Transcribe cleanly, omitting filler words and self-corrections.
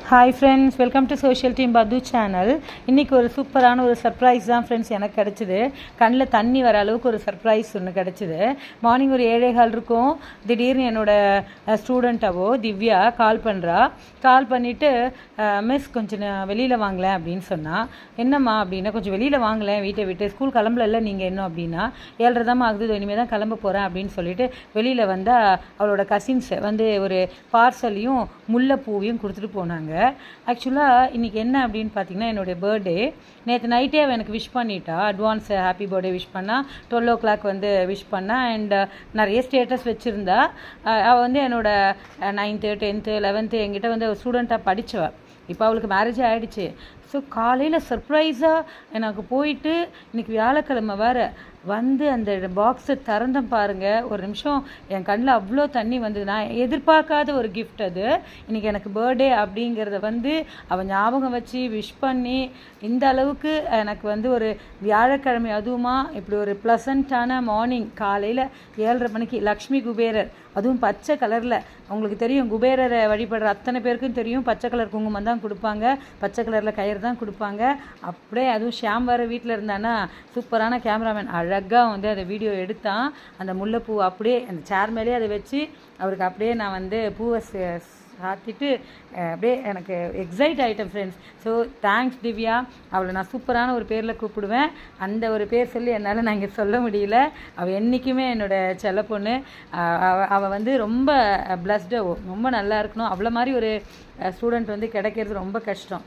Hi friends, welcome to social team பது channel. இன்றைக்கி ஒரு சூப்பரான ஒரு சர்ப்ரைஸ் தான் ஃப்ரெண்ட்ஸ் எனக்கு கிடச்சிது. கண்ணில் தண்ணி வர அளவுக்கு ஒரு சர்ப்ரைஸ் ஒன்று கிடச்சிது. மார்னிங் ஒரு 7:15 இருக்கும். திடீர்னு என்னோடய ஸ்டூடெண்ட்டாவோ திவ்யா கால் பண்ணுறா. கால் பண்ணிவிட்டு மிஸ் கொஞ்சம் வெளியில் வாங்கலேன் அப்படின்னு சொன்னால். என்னம்மா அப்படின்னா, கொஞ்சம் வெளியில் வாங்கலேன் வீட்டை விட்டு, ஸ்கூல் கிளம்பல நீங்கள் இன்னும் அப்படின்னா. 7:30 தான் ஆகுது, இனிமேல் தான் கிளம்ப போகிறேன் அப்படின்னு சொல்லிட்டு வெளியில் வந்தால் அவளோட கசின்ஸ் வந்து ஒரு பார்சலையும் முல்லைப்பூவையும் கொடுத்துட்டு போனாங்க. ஆக்சுவலாக இன்றைக்கி என்ன அப்படின்னு பார்த்தீங்கன்னா, என்னுடைய பர்த்டே. நேற்று நைட்டே அவள் எனக்கு விஷ் பண்ணிட்டா. அட்வான்ஸ் ஹாப்பி பர்த்டே விஷ் பண்ணால் 12 o'clock வந்து விஷ் பண்ணா. அண்ட் நிறைய ஸ்டேட்டஸ் வச்சுருந்தா. அவள் வந்து என்னோட 9th 10th 11th என்கிட்ட வந்து ஸ்டூடெண்ட்டாக படித்தவள். இப்போ அவளுக்கு மேரேஜே ஆகிடுச்சு. ஸோ காலையில் சர்ப்ரைஸாக எனக்கு போயிட்டு, இன்றைக்கி வியாழக்கிழமை வேறு வந்து அந்த பாக்ஸை திறந்தேன் பாருங்கள். ஒரு நிமிஷம் என் கண்ணில் அவ்வளோ தண்ணி வந்தது. நான் எதிர்பார்க்காத ஒரு கிஃப்ட் அது. இன்றைக்கி எனக்கு பர்த்டே அப்படிங்கிறத வந்து அவள் ஞாபகம் வச்சு விஷ் பண்ணி இந்த அளவுக்கு எனக்கு வந்து ஒரு வியாழக்கிழமை, அதுவுமா இப்படி ஒரு ப்ளசண்ட்டான மார்னிங் காலையில் 7:30 மணிக்கு லக்ஷ்மி குபேரர், அதுவும் பச்சை கலரில். உங்களுக்கு தெரியும், குபேரரை வழிபடுற அத்தனை பேருக்கும் தெரியும், பச்சை கலர் குங்குமம் தான் கொடுப்பாங்க, பச்சை கலரில் கயிறு தான் கொடுப்பாங்க. அப்படியே அதுவும் ஷாம் வேறு வீட்டில் இருந்தானா, சூப்பரான கேமராமேன் அழகாக வந்து அதை வீடியோ எடுத்தான். அந்த முல்லைப்பூ அப்படியே அந்த சேர் மேலேயே அதை வச்சு அவருக்கு அப்படியே நான் வந்து பூவை சாத்திட்டு அப்படியே எனக்கு எக்ஸைட் ஆகிட்டேன் ஃப்ரெண்ட்ஸ். So thanks Divya. அவளை நான் சூப்பரான ஒரு பேரில் கூப்பிடுவேன். அந்த ஒரு பேர் சொல்லி என்னால் நான் இங்கே சொல்ல முடியல. அவள் என்றைக்குமே என்னோடய செல்ல பொண்ணு. அவள் வந்து ரொம்ப பிளஸ்டு, ரொம்ப நல்லா இருக்கணும். அவ்வளோ மாதிரி ஒரு ஸ்டூடெண்ட் வந்து கிடைக்கிறது ரொம்ப கஷ்டம்.